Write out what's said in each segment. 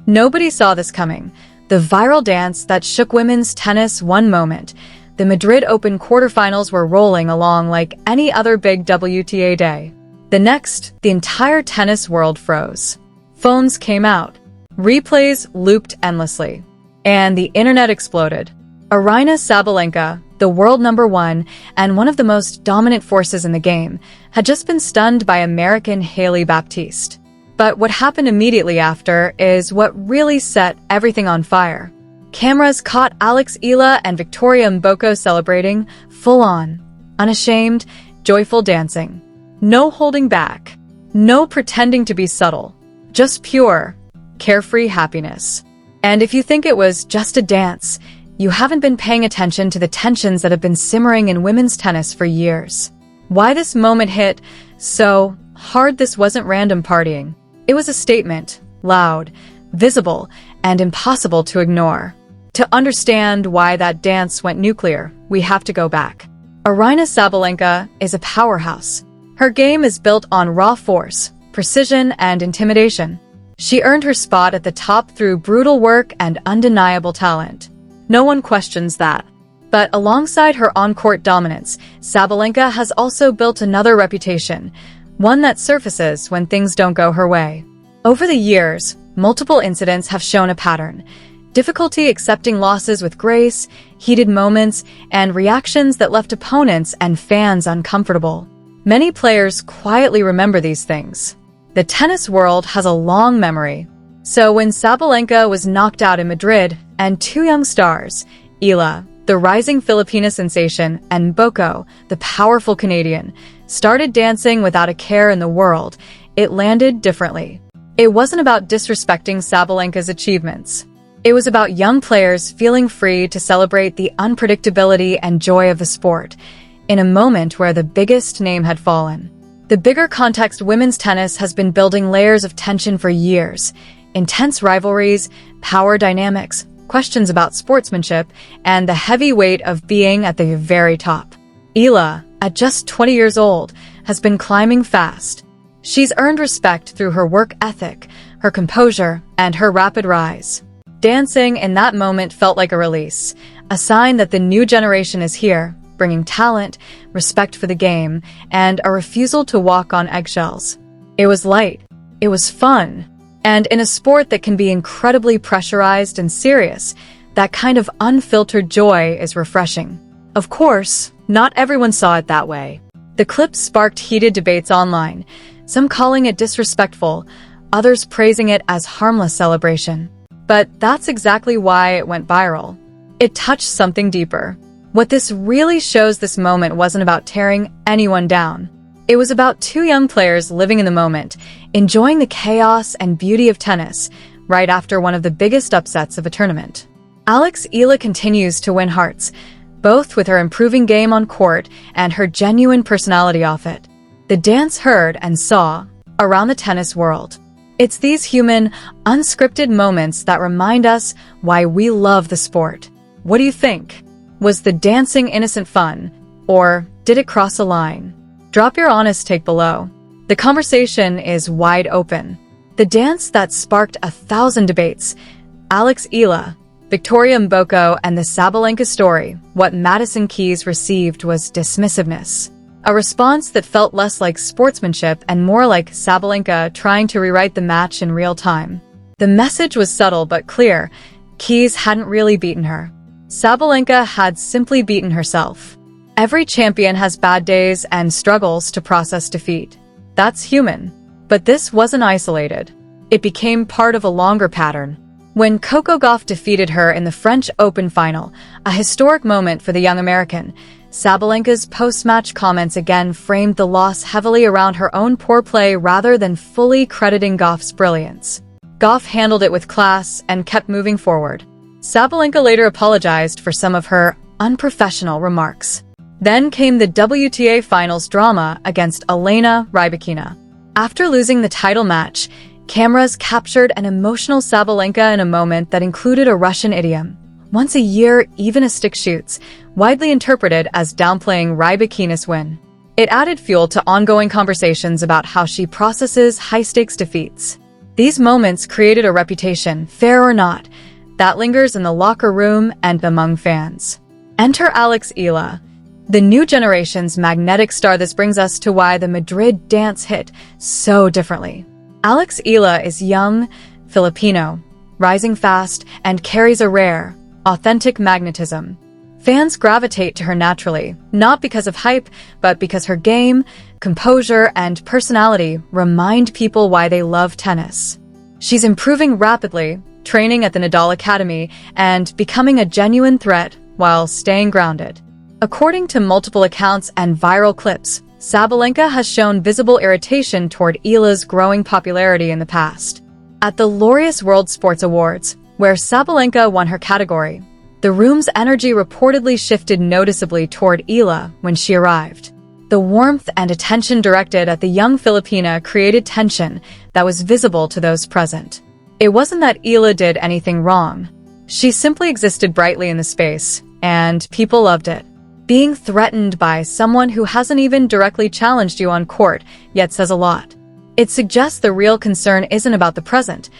Nobody saw this coming. The viral dance that shook women's tennis one moment. The Madrid Open quarterfinals were rolling along like any other big WTA day. The next, the entire tennis world froze. Phones came out. Replays looped endlessly. And the internet exploded. Aryna Sabalenka, the world #1 and one of the most dominant forces in the game, had just been stunned by American Hailey Baptiste. But what happened immediately after is what really set everything on fire. Cameras caught Alex Eala and Victoria Mboko celebrating, full-on, unashamed, joyful dancing. No holding back. No pretending to be subtle. Just pure, carefree happiness. And if you think it was just a dance, you haven't been paying attention to the tensions that have been simmering in women's tennis for years. Why this moment hit so hard? This wasn't random partying. It was a statement, loud, visible, and impossible to ignore. To understand why that dance went nuclear, we have to go back. Aryna Sabalenka is a powerhouse. Her game is built on raw force, precision, and intimidation. She earned her spot at the top through brutal work and undeniable talent. No one questions that. But alongside her on-court dominance, Sabalenka has also built another reputation, one that surfaces when things don't go her way. Over the years, multiple incidents have shown a pattern. Difficulty accepting losses with grace, heated moments, and reactions that left opponents and fans uncomfortable. Many players quietly remember these things. The tennis world has a long memory. So when Sabalenka was knocked out in Madrid, and two young stars, Eala, the rising Filipino sensation, and Mboko, the powerful Canadian, started dancing without a care in the world, it landed differently. It wasn't about disrespecting Sabalenka's achievements. It was about young players feeling free to celebrate the unpredictability and joy of the sport, in a moment where the biggest name had fallen. The bigger context, women's tennis has been building layers of tension for years. Intense rivalries, power dynamics, questions about sportsmanship, and the heavy weight of being at the very top. Eala, at just 20 years old, has been climbing fast. She's earned respect through her work ethic, her composure, and her rapid rise. Dancing in that moment felt like a release, a sign that the new generation is here, bringing talent, respect for the game, and a refusal to walk on eggshells. It was light. It was fun. And in a sport that can be incredibly pressurized and serious, that kind of unfiltered joy is refreshing. Of course, not everyone saw it that way. The clip sparked heated debates online, some calling it disrespectful, others praising it as harmless celebration. But that's exactly why it went viral. It touched something deeper. What this really shows, this moment wasn't about tearing anyone down. It was about two young players living in the moment, enjoying the chaos and beauty of tennis, right after one of the biggest upsets of a tournament. Alex Eala continues to win hearts, both with her improving game on court and her genuine personality off it. The dance heard and saw around the tennis world. It's these human, unscripted moments that remind us why we love the sport. What do you think? Was the dancing innocent fun, or did it cross a line? Drop your honest take below. The conversation is wide open. The dance that sparked 1,000 debates, Alex Eala, Victoria Mboko, and the Sabalenka story, what Madison Keys received was dismissiveness. A response that felt less like sportsmanship and more like Sabalenka trying to rewrite the match in real time. The message was subtle but clear. Keys hadn't really beaten her. Sabalenka had simply beaten herself. Every champion has bad days and struggles to process defeat. That's human. But this wasn't isolated. It became part of a longer pattern. When Coco Gauff defeated her in the French Open final, a historic moment for the young American, Sabalenka's post-match comments again framed the loss heavily around her own poor play rather than fully crediting Gauff's brilliance. Gauff handled it with class and kept moving forward. Sabalenka later apologized for some of her unprofessional remarks. Then came the WTA Finals drama against Aryna Sabalenka. After losing the title match, cameras captured an emotional Sabalenka in a moment that included a Russian idiom. Once a year, even a stick shoots, widely interpreted as downplaying Sabalenka's win. It added fuel to ongoing conversations about how she processes high-stakes defeats. These moments created a reputation, fair or not, that lingers in the locker room and among fans. Enter Alex Eala, the new generation's magnetic star. This brings us to why the Madrid dance hit so differently. Alex Eala is young, Filipino, rising fast, and carries a rare, authentic magnetism. Fans gravitate to her naturally, not because of hype, but because her game, composure, and personality remind people why they love tennis. She's improving rapidly, training at the Nadal Academy, and becoming a genuine threat while staying grounded. According to multiple accounts and viral clips, Sabalenka has shown visible irritation toward Eala's growing popularity in the past. At the Laureus World Sports Awards, where Sabalenka won her category, the room's energy reportedly shifted noticeably toward Eala when she arrived. The warmth and attention directed at the young Filipina created tension that was visible to those present. It wasn't that Eala did anything wrong. She simply existed brightly in the space, and people loved it. Being threatened by someone who hasn't even directly challenged you on court yet says a lot. It suggests the real concern isn't about the present,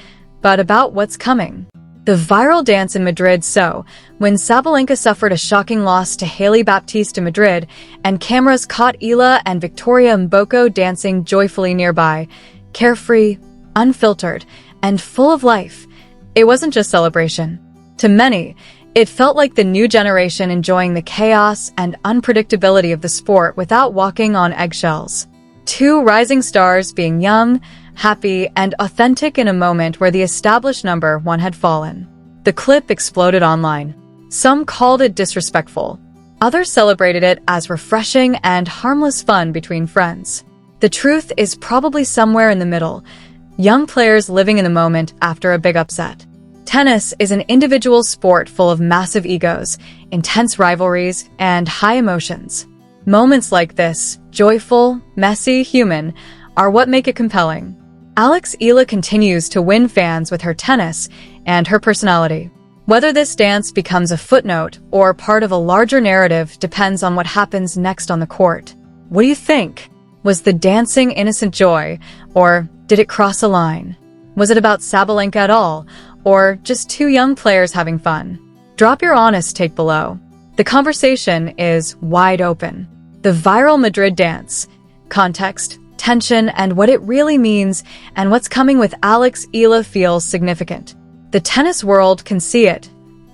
but about what's coming. The viral dance in Madrid. So, when Sabalenka suffered a shocking loss to Hailey Baptiste in Madrid, and cameras caught Eala and Mboko dancing joyfully nearby, carefree, unfiltered, and full of life, it wasn't just celebration. To many, it felt like the new generation enjoying the chaos and unpredictability of the sport without walking on eggshells. Two rising stars being young, happy, and authentic in a moment where the established number one had fallen. The clip exploded online. Some called it disrespectful. Others celebrated it as refreshing and harmless fun between friends. The truth is probably somewhere in the middle. Young players living in the moment after a big upset. Tennis is an individual sport full of massive egos, intense rivalries, and high emotions. Moments like this, joyful, messy, human, are what make it compelling. Alex Eala continues to win fans with her tennis and her personality. Whether this dance becomes a footnote or part of a larger narrative depends on what happens next on the court. What do you think? Was the dancing innocent joy, or did it cross a line? Was it about Sabalenka at all, or just two young players having fun? Drop your honest take below. The conversation is wide open. The viral Madrid dance, context, tension, and what it really means and what's coming with Alex Eala feels significant. The tennis world can see it.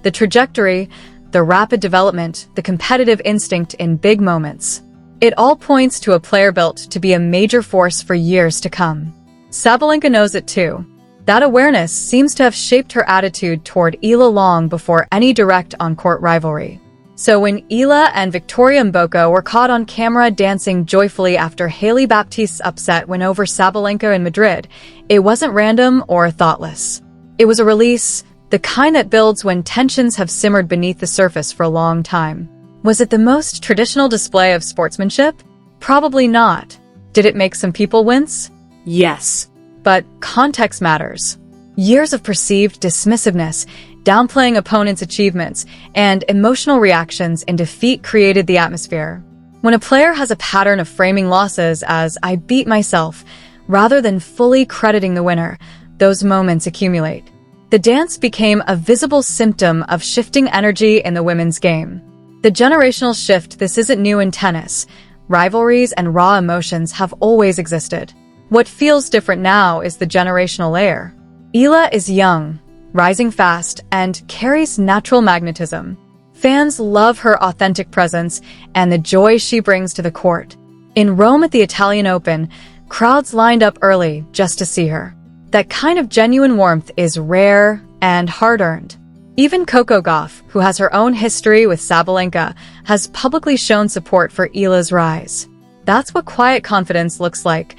The trajectory, the rapid development, the competitive instinct in big moments. It all points to a player built to be a major force for years to come. Sabalenka knows it too. That awareness seems to have shaped her attitude toward Eala long before any direct on-court rivalry. So when Eala and Mboko were caught on camera dancing joyfully after Hailey Baptiste's upset win over Sabalenka in Madrid, it wasn't random or thoughtless. It was a release, the kind that builds when tensions have simmered beneath the surface for a long time. Was it the most traditional display of sportsmanship? Probably not. Did it make some people wince? Yes. But context matters. Years of perceived dismissiveness, downplaying opponents' achievements, and emotional reactions in defeat created the atmosphere. When a player has a pattern of framing losses as "I beat myself," rather than fully crediting the winner, those moments accumulate. The dance became a visible symptom of shifting energy in the women's game. The generational shift. This isn't new in tennis. Rivalries and raw emotions have always existed. What feels different now is the generational layer. Eala is young, rising fast, and carries natural magnetism. Fans love her authentic presence and the joy she brings to the court. In Rome at the Italian Open, crowds lined up early just to see her. That kind of genuine warmth is rare and hard-earned. Even Coco Gauff, who has her own history with Sabalenka, has publicly shown support for Eala's rise. That's what quiet confidence looks like,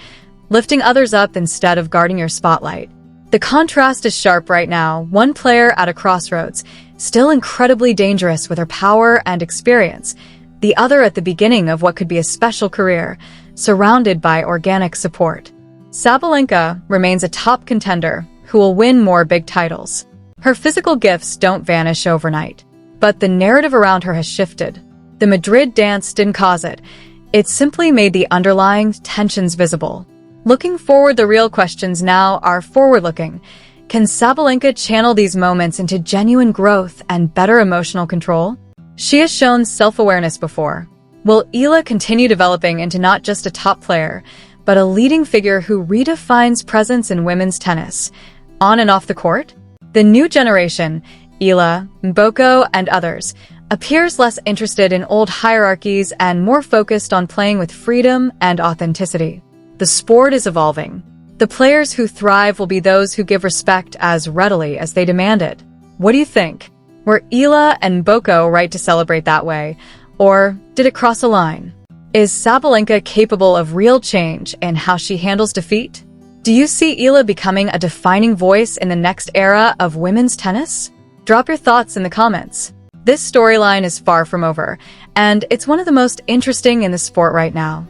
lifting others up instead of guarding your spotlight. The contrast is sharp right now, one player at a crossroads, still incredibly dangerous with her power and experience, the other at the beginning of what could be a special career, surrounded by organic support. Sabalenka remains a top contender who will win more big titles. Her physical gifts don't vanish overnight, but the narrative around her has shifted. The Madrid dance didn't cause it. It simply made the underlying tensions visible. Looking forward, the real questions now are forward-looking. Can Sabalenka channel these moments into genuine growth and better emotional control? She has shown self-awareness before. Will Eala continue developing into not just a top player, but a leading figure who redefines presence in women's tennis, on and off the court? The new generation, Eala, Mboko, and others, appears less interested in old hierarchies and more focused on playing with freedom and authenticity. The sport is evolving. The players who thrive will be those who give respect as readily as they demand it. What do you think? Were Eala and Mboko right to celebrate that way, or did it cross a line? Is Sabalenka capable of real change in how she handles defeat? Do you see Eala becoming a defining voice in the next era of women's tennis? Drop your thoughts in the comments. This storyline is far from over, and it's one of the most interesting in the sport right now.